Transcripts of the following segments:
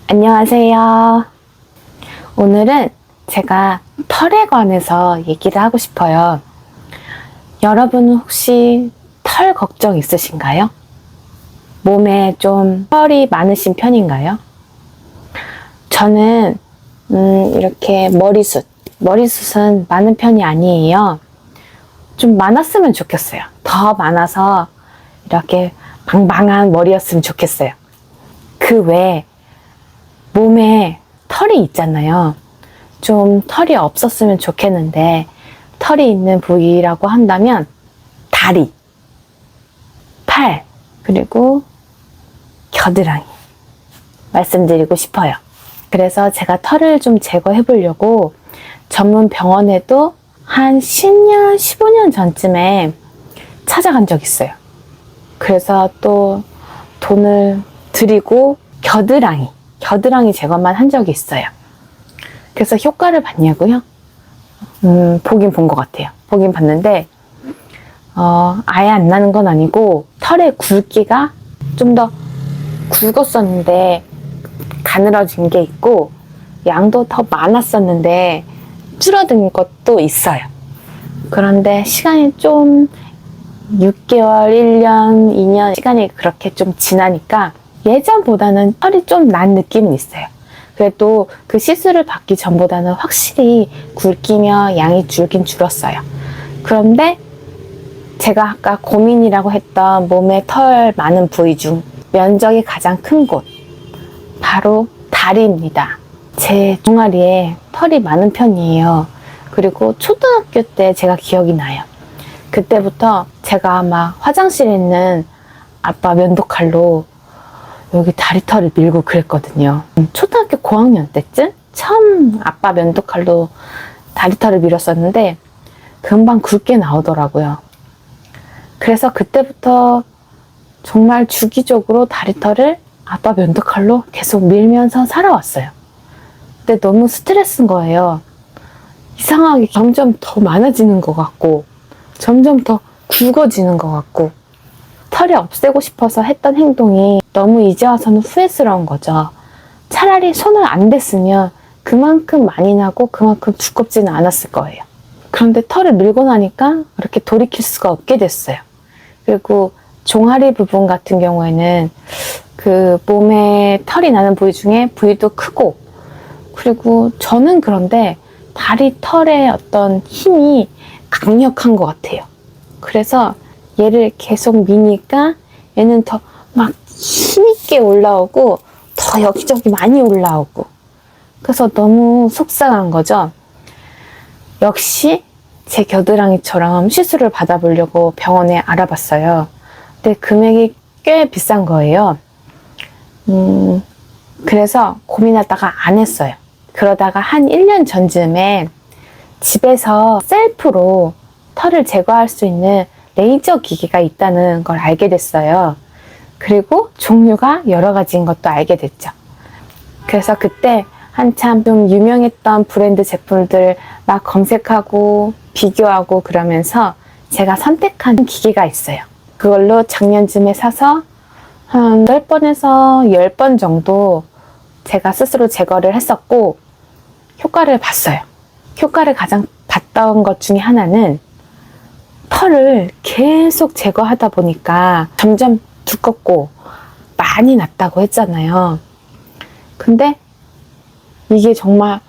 안녕하세요. 오늘은 제가 털에 관해서 얘기를 하고 싶어요. 여러분은 혹시 털 걱정 있으신가요? 몸에 좀 털이 많으신 편인가요? 저는 이렇게 머리숱은 많은 편이 아니에요. 좀 많았으면 좋겠어요. 더 많아서 이렇게 방방한 머리였으면 좋겠어요. 그 외에 몸에 털이 있잖아요. 좀 털이 없었으면 좋겠는데 털이 있는 부위라고 한다면 다리, 팔, 그리고 겨드랑이 말씀드리고 싶어요. 그래서 제가 털을 좀 제거해 보려고 전문 병원에도 한 10년, 15년 전쯤에 찾아간 적이 있어요. 그래서 또 돈을 들이고 겨드랑이 제거만 한 적이 있어요. 그래서 효과를 봤냐고요? 보긴 본 것 같아요. 보긴 봤는데 아예 안 나는 건 아니고 털의 굵기가 좀 더 굵었었는데 가늘어진 게 있고 양도 더 많았었는데 줄어든 것도 있어요. 그런데 시간이 좀 6개월, 1년, 2년 시간이 그렇게 좀 지나니까 예전보다는 털이 좀 난 느낌은 있어요. 그래도 그 시술을 받기 전보다는 확실히 굵기며 양이 줄긴 줄었어요. 그런데 제가 아까 고민이라고 했던 몸에 털 많은 부위 중 면적이 가장 큰 곳, 바로 다리입니다. 제 종아리에 털이 많은 편이에요. 그리고 초등학교 때 제가 기억이 나요. 그때부터 제가 막 화장실에 있는 아빠 면도칼로 여기 다리털을 밀고 그랬거든요. 초등학교 고학년 때쯤 처음 아빠 면도칼로 다리털을 밀었었는데 금방 굵게 나오더라고요. 그래서 그때부터 정말 주기적으로 다리털을 아빠 면도칼로 계속 밀면서 살아왔어요. 근데 너무 스트레스인 거예요. 이상하게 점점 더 많아지는 것 같고 점점 더 굵어지는 것 같고 털이 없애고 싶어서 했던 행동이 너무 이제 와서는 후회스러운 거죠. 차라리 손을 안 댔으면 그만큼 많이 나고 그만큼 두껍지는 않았을 거예요. 그런데 털을 밀고 나니까 그렇게 돌이킬 수가 없게 됐어요. 그리고 종아리 부분 같은 경우에는 그 몸에 털이 나는 부위 중에 부위도 크고 그리고 저는 그런데 다리 털의 어떤 힘이 강력한 것 같아요. 그래서 얘를 계속 미니까 얘는 더 막 힘있게 올라오고 더 여기저기 많이 올라오고 그래서 너무 속상한 거죠. 역시 제 겨드랑이처럼 시술을 받아보려고 병원에 알아봤어요. 근데 금액이 꽤 비싼 거예요. 그래서 고민하다가 안 했어요. 그러다가 한 1년 전쯤에 집에서 셀프로 털을 제거할 수 있는 레이저 기기가 있다는 걸 알게 됐어요. 그리고 종류가 여러 가지인 것도 알게 됐죠. 그래서 그때 한참 좀 유명했던 브랜드 제품들 막 검색하고 비교하고 그러면서 제가 선택한 기기가 있어요. 그걸로 작년쯤에 사서 한 8번에서 10번 정도 제가 스스로 제거를 했었고 효과를 봤어요. 효과를 가장 봤던 것 중에 하나는 털을 계속 제거하다 보니까 점점 두껍고 많이 났다고 했잖아요. 근데 이게 정말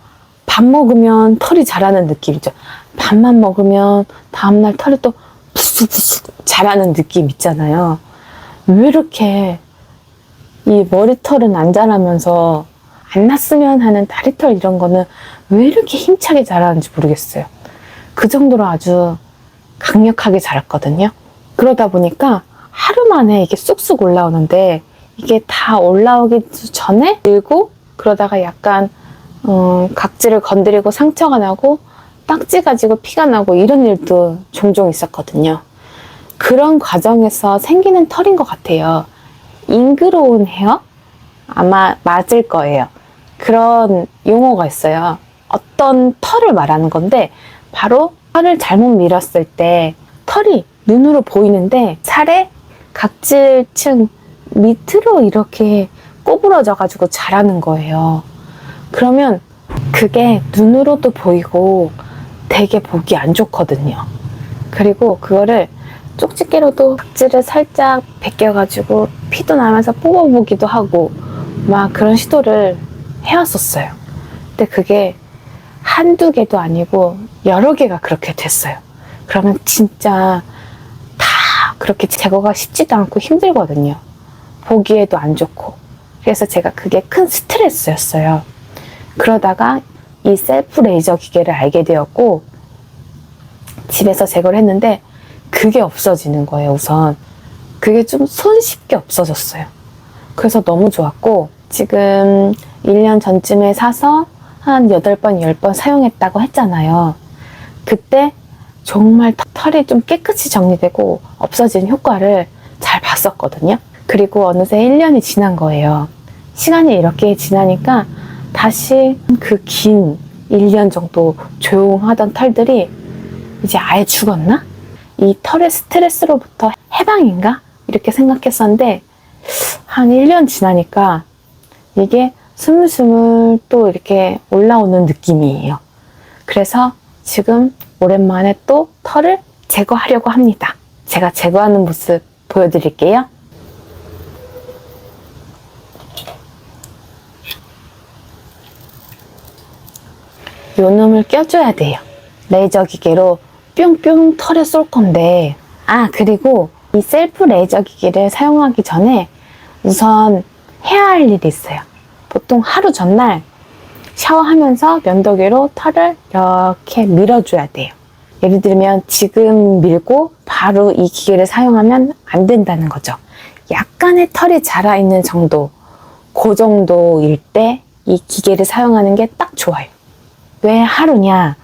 밥 먹으면 털이 자라는 느낌이죠. 밥만 먹으면 다음날 털이 또 푹푹푹 자라는 느낌 있잖아요. 왜 이렇게 이 머리털은 안 자라면서 안 났으면 하는 다리털 이런 거는 왜 이렇게 힘차게 자라는지 모르겠어요. 그 정도로 아주 강력하게 자랐거든요. 그러다 보니까 하루 만에 이게 쑥쑥 올라오는데 이게 다 올라오기 전에 밀고 그러다가 약간 각질을 건드리고 상처가 나고 딱지 가지고 피가 나고 이런 일도 종종 있었거든요. 그런 과정에서 생기는 털인 것 같아요. 잉그로운 헤어? 아마 맞을 거예요. 그런 용어가 있어요. 어떤 털을 말하는 건데 바로 털을 잘못 밀었을 때 털이 눈으로 보이는데 살의 각질층 밑으로 이렇게 꼬부러져가지고 자라는 거예요. 그러면 그게 눈으로도 보이고 되게 보기 안 좋거든요. 그리고 그거를 쪽집게로도 각질을 살짝 벗겨가지고 피도 나면서 뽑아보기도 하고 막 그런 시도를 해왔었어요. 근데 그게 한두 개도 아니고 여러 개가 그렇게 됐어요. 그러면 진짜 다 그렇게 제거가 쉽지도 않고 힘들거든요. 보기에도 안 좋고. 그래서 제가 그게 큰 스트레스였어요. 그러다가 이 셀프 레이저 기계를 알게 되었고 집에서 제거를 했는데 그게 없어지는 거예요. 우선 그게 좀 손쉽게 없어졌어요. 그래서 너무 좋았고 지금 1년 전쯤에 사서 한 8번, 10번 사용했다고 했잖아요. 그때 정말 털이 좀 깨끗이 정리되고 없어지는 효과를 잘 봤었거든요. 그리고 어느새 1년이 지난 거예요. 시간이 이렇게 지나니까 다시 그 긴 1년 정도 조용하던 털들이 이제 아예 죽었나? 이 털의 스트레스로부터 해방인가? 이렇게 생각했었는데 한 1년 지나니까 이게 스물스물 또 이렇게 올라오는 느낌이에요. 그래서 지금 오랜만에 또 털을 제거하려고 합니다. 제가 제거하는 모습 보여드릴게요. 요 놈을 껴줘야 돼요. 레이저 기계로 뿅뿅 털에 쏠 건데 그리고 이 셀프 레이저 기기를 사용하기 전에 우선 해야 할 일이 있어요. 보통 하루 전날 샤워하면서 면도기로 털을 이렇게 밀어줘야 돼요. 예를 들면 지금 밀고 바로 이 기계를 사용하면 안 된다는 거죠. 약간의 털이 자라있는 정도, 그 정도일 때 이 기계를 사용하는 게 딱 좋아요. 왜 하루냐?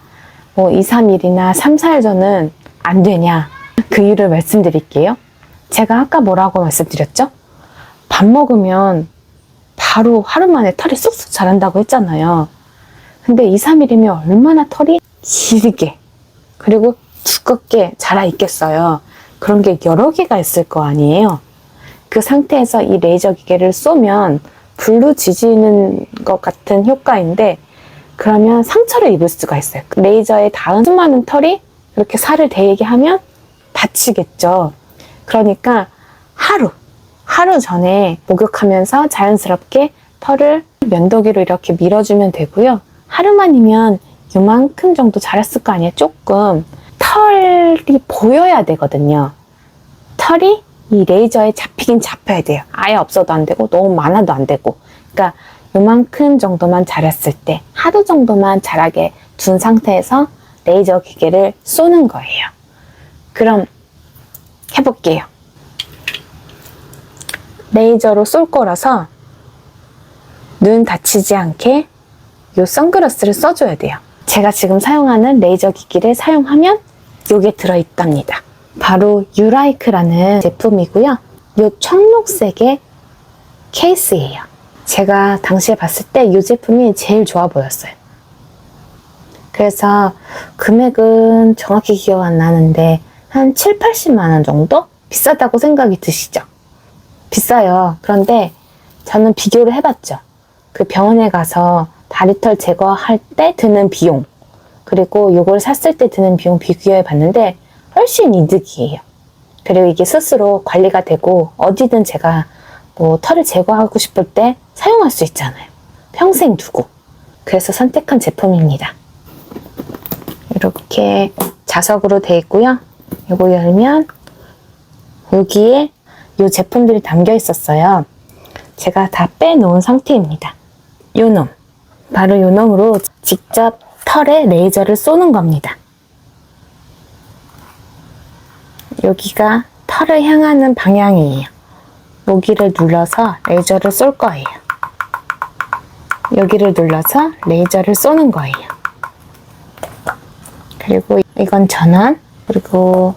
2, 3일이나 3, 4일 전은 안 되냐? 그 이유를 말씀드릴게요. 제가 아까 뭐라고 말씀드렸죠? 밥 먹으면 바로 하루 만에 털이 쑥쑥 자란다고 했잖아요. 근데 2, 3일이면 얼마나 털이 길게 그리고 두껍게 자라 있겠어요. 그런 게 여러 개가 있을 거 아니에요. 그 상태에서 이 레이저 기계를 쏘면 불로 지지는 것 같은 효과인데 그러면 상처를 입을 수가 있어요. 레이저에 닿은 수많은 털이 이렇게 살을 데이게 하면 다치겠죠. 그러니까 하루 전에 목욕하면서 자연스럽게 털을 면도기로 이렇게 밀어주면 되고요. 하루만이면 요만큼 정도 자랐을 거 아니에요. 조금 털이 보여야 되거든요. 털이 이 레이저에 잡히긴 잡혀야 돼요. 아예 없어도 안 되고 너무 많아도 안 되고. 그러니까 요만큼 정도만 자랐을 때 하루 정도만 자라게 둔 상태에서 레이저 기계를 쏘는 거예요. 그럼 해볼게요. 레이저로 쏠 거라서 눈 다치지 않게 요 선글라스를 써줘야 돼요. 제가 지금 사용하는 레이저 기기를 사용하면 요게 들어있답니다. 바로 유라이크라는 제품이고요. 요 청록색의 케이스예요. 제가 당시에 봤을 때 이 제품이 제일 좋아 보였어요. 그래서 금액은 정확히 기억 안 나는데 한 7, 80만 원 정도? 비싸다고 생각이 드시죠? 비싸요. 그런데 저는 비교를 해봤죠. 그 병원에 가서 다리털 제거할 때 드는 비용 그리고 이걸 샀을 때 드는 비용 비교해 봤는데 훨씬 이득이에요. 그리고 이게 스스로 관리가 되고 어디든 제가 털을 제거하고 싶을 때 사용할 수 있잖아요. 평생 두고. 그래서 선택한 제품입니다. 이렇게 자석으로 되어 있고요. 이거 열면 여기에 이 제품들이 담겨 있었어요. 제가 다 빼놓은 상태입니다. 요 놈. 바로 요 놈으로 직접 털에 레이저를 쏘는 겁니다. 여기가 털을 향하는 방향이에요. 여기를 눌러서 레이저를 쏠 거예요. 여기를 눌러서 레이저를 쏘는 거예요. 그리고 이건 전원, 그리고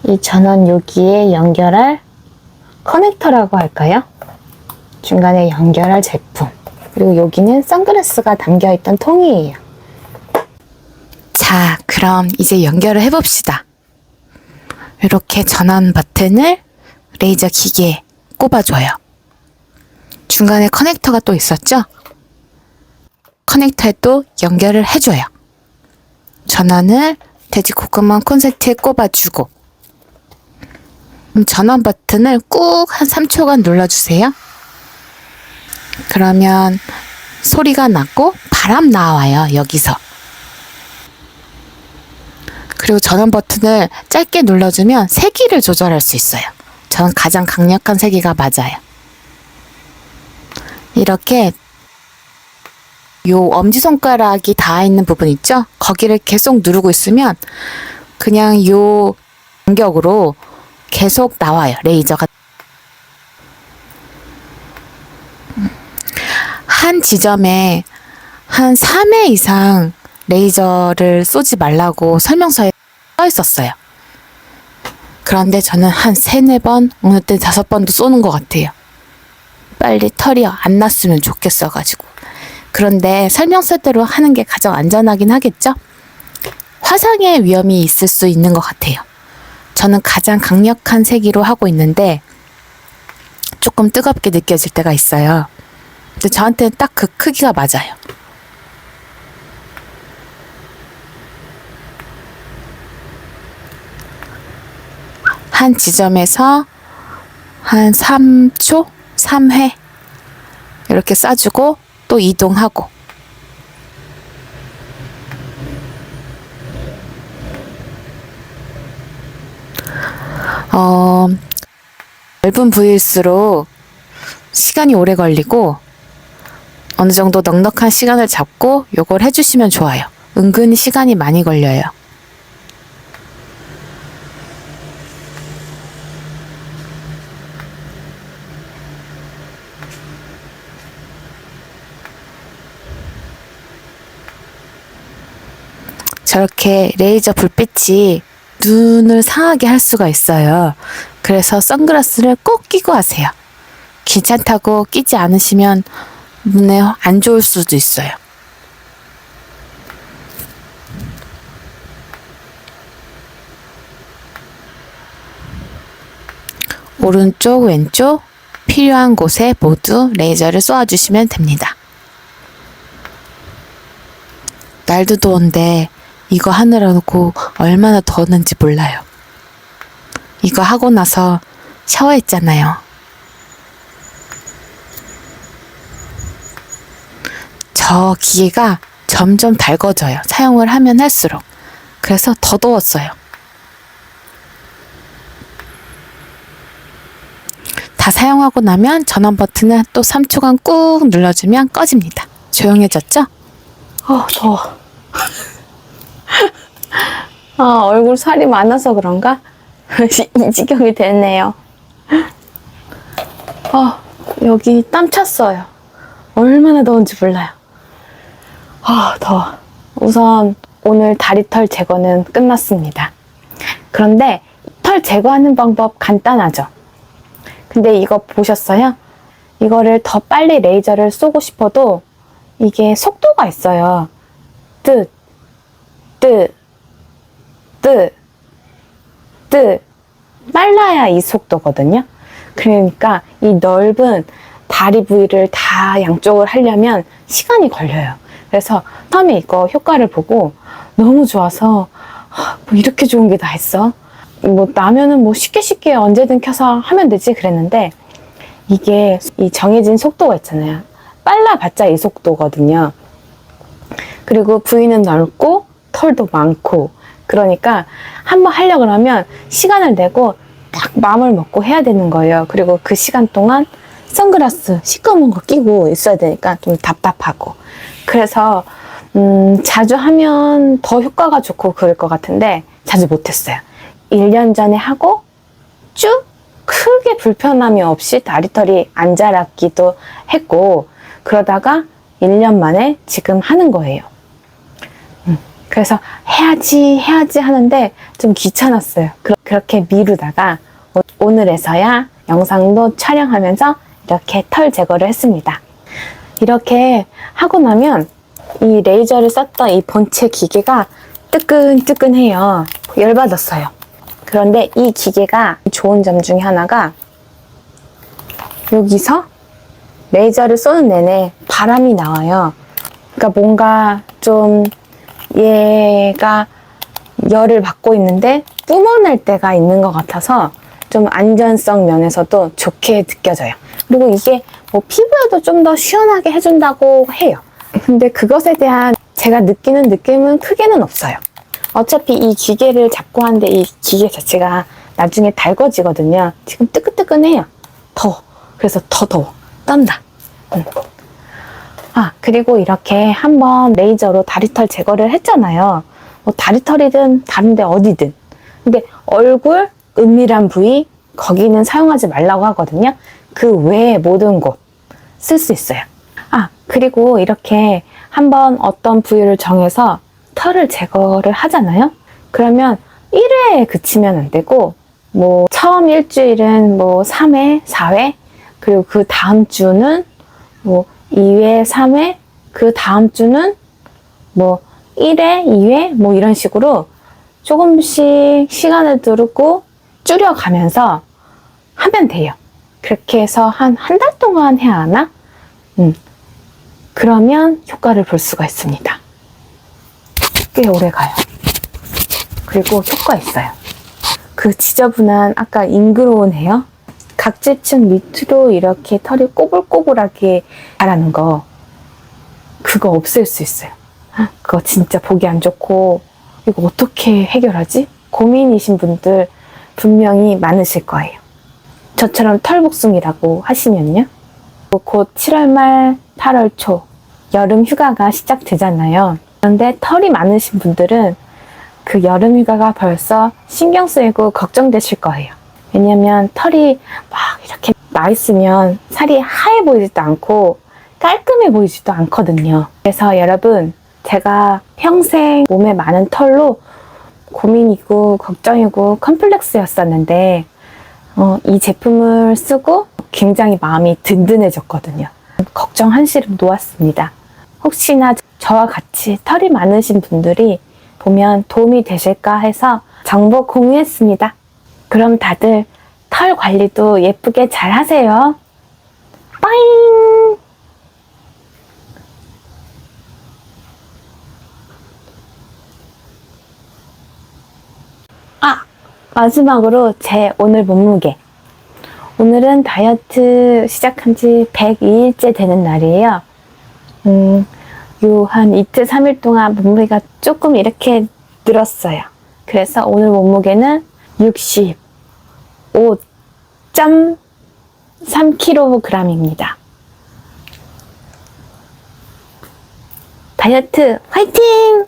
이 전원 여기에 연결할 커넥터라고 할까요? 중간에 연결할 제품. 그리고 여기는 선글라스가 담겨있던 통이에요. 자, 그럼 이제 연결을 해봅시다. 이렇게 전원 버튼을 레이저 기계에 꼽아줘요. 중간에 커넥터가 또 있었죠? 커넥터에 또 연결을 해줘요. 전원을 돼지 코코먼 콘센트에 꼽아주고 전원 버튼을 꾹 한 3초간 눌러주세요. 그러면 소리가 나고 바람 나와요, 여기서. 그리고 전원 버튼을 짧게 눌러주면 세기를 조절할 수 있어요. 저는 가장 강력한 세기가 맞아요. 이렇게 요 엄지손가락이 닿아 있는 부분 있죠? 거기를 계속 누르고 있으면 그냥 요 간격으로 계속 나와요, 레이저가. 한 지점에 한 3회 이상 레이저를 쏘지 말라고 설명서에 써 있었어요. 그런데 저는 한 3, 4번, 어느 때 5번도 쏘는 것 같아요. 빨리 털이 안 났으면 좋겠어가지고. 그런데 설명서대로 하는 게 가장 안전하긴 하겠죠? 화상의 위험이 있을 수 있는 것 같아요. 저는 가장 강력한 세기로 하고 있는데 조금 뜨겁게 느껴질 때가 있어요. 근데 저한테는 딱 그 크기가 맞아요. 한 지점에서 한 3초? 3회 이렇게 쏴주고 또 이동하고 넓은 부위일수록 시간이 오래 걸리고 어느 정도 넉넉한 시간을 잡고 요걸 해주시면 좋아요. 은근히 시간이 많이 걸려요. 저렇게 레이저 불빛이 눈을 상하게 할 수가 있어요. 그래서 선글라스를 꼭 끼고 하세요. 귀찮다고 끼지 않으시면 눈에 안 좋을 수도 있어요. 오른쪽, 왼쪽 필요한 곳에 모두 레이저를 쏘아주시면 됩니다. 날도 더운데 이거 하느라고 얼마나 더웠는지 몰라요. 이거 하고 나서 샤워했잖아요. 저 기계가 점점 달궈져요. 사용을 하면 할수록. 그래서 더 더웠어요. 다 사용하고 나면 전원 버튼을 또 3초간 꾹 눌러주면 꺼집니다. 조용해졌죠? 더워. 얼굴 살이 많아서 그런가? 이 지경이 됐네요. 여기 땀 찼어요. 얼마나 더운지 몰라요. 더워. 우선 오늘 다리털 제거는 끝났습니다. 그런데 털 제거하는 방법 간단하죠? 근데 이거 보셨어요? 이거를 더 빨리 레이저를 쏘고 싶어도 이게 속도가 있어요. 뜨 빨라야 이 속도거든요. 그러니까 이 넓은 다리 부위를 다 양쪽을 하려면 시간이 걸려요. 그래서 처음에 이거 효과를 보고 너무 좋아서 뭐 이렇게 좋은 게 다 있어? 뭐 나면은 뭐 쉽게 언제든 켜서 하면 되지 그랬는데 이게 이 정해진 속도가 있잖아요. 빨라봤자 이 속도거든요. 그리고 부위는 넓고 털도 많고 그러니까 한번 하려고 하면 시간을 내고 딱 마음을 먹고 해야 되는 거예요. 그리고 그 시간 동안 선글라스 시꺼먼 거 끼고 있어야 되니까 좀 답답하고 그래서 자주 하면 더 효과가 좋고 그럴 것 같은데 자주 못했어요. 1년 전에 하고 쭉 크게 불편함이 없이 다리털이 안 자랐기도 했고 그러다가 1년 만에 지금 하는 거예요. 그래서 해야지 하는데 좀 귀찮았어요. 그렇게 미루다가 오늘에서야 영상도 촬영하면서 이렇게 털 제거를 했습니다. 이렇게 하고 나면 이 레이저를 썼던 이 본체 기계가 뜨끈뜨끈해요. 열받았어요. 그런데 이 기계가 좋은 점 중에 하나가 여기서 레이저를 쏘는 내내 바람이 나와요. 그러니까 뭔가 좀 얘가 열을 받고 있는데 뿜어낼 때가 있는 것 같아서 좀 안전성 면에서도 좋게 느껴져요. 그리고 이게 뭐 피부에도 좀 더 시원하게 해준다고 해요. 근데 그것에 대한 제가 느끼는 느낌은 크게는 없어요. 어차피 이 기계를 잡고 하는데 이 기계 자체가 나중에 달궈지거든요. 지금 뜨끈뜨끈해요. 더워. 그래서 더 더워. 떤다. 그리고 이렇게 한번 레이저로 다리털 제거를 했잖아요. 뭐 다리털이든 다른데 어디든. 근데 얼굴, 은밀한 부위, 거기는 사용하지 말라고 하거든요. 그 외의 모든 곳 쓸 수 있어요. 그리고 이렇게 한번 어떤 부위를 정해서 털을 제거를 하잖아요. 그러면 1회에 그치면 안 되고, 뭐 처음 일주일은 뭐 3회, 4회, 그리고 그 다음 주는 뭐 2회, 3회, 그 다음 주는 뭐 1회, 2회, 뭐 이런 식으로 조금씩 시간을 두고 줄여가면서 하면 돼요. 그렇게 해서 한 달 동안 해야 하나? 그러면 효과를 볼 수가 있습니다. 꽤 오래 가요. 그리고 효과 있어요. 그 지저분한 아까 잉그로운 헤어? 각질층 밑으로 이렇게 털이 꼬불꼬불하게 자라는 거, 그거 없앨 수 있어요. 그거 진짜 보기 안 좋고, 이거 어떻게 해결하지? 고민이신 분들 분명히 많으실 거예요. 저처럼 털복숭이라고 하시면요. 곧 7월 말 8월 초 여름 휴가가 시작되잖아요. 그런데 털이 많으신 분들은 그 여름 휴가가 벌써 신경 쓰이고 걱정되실 거예요. 왜냐면 털이 막 이렇게 나 있으면 살이 하얘 보이지도 않고 깔끔해 보이지도 않거든요. 그래서 여러분, 제가 평생 몸에 많은 털로 고민이고 걱정이고 컴플렉스였었는데 이 제품을 쓰고 굉장히 마음이 든든해졌거든요. 걱정 한시름 놓았습니다. 혹시나 저와 같이 털이 많으신 분들이 보면 도움이 되실까 해서 정보 공유했습니다. 그럼 다들 털 관리도 예쁘게 잘 하세요. 빠잉! 마지막으로 제 오늘 몸무게. 오늘은 다이어트 시작한 지 102일째 되는 날이에요. 요 한 이틀, 3일 동안 몸무게가 조금 이렇게 늘었어요. 그래서 오늘 몸무게는 65.3kg입니다. 다이어트 화이팅!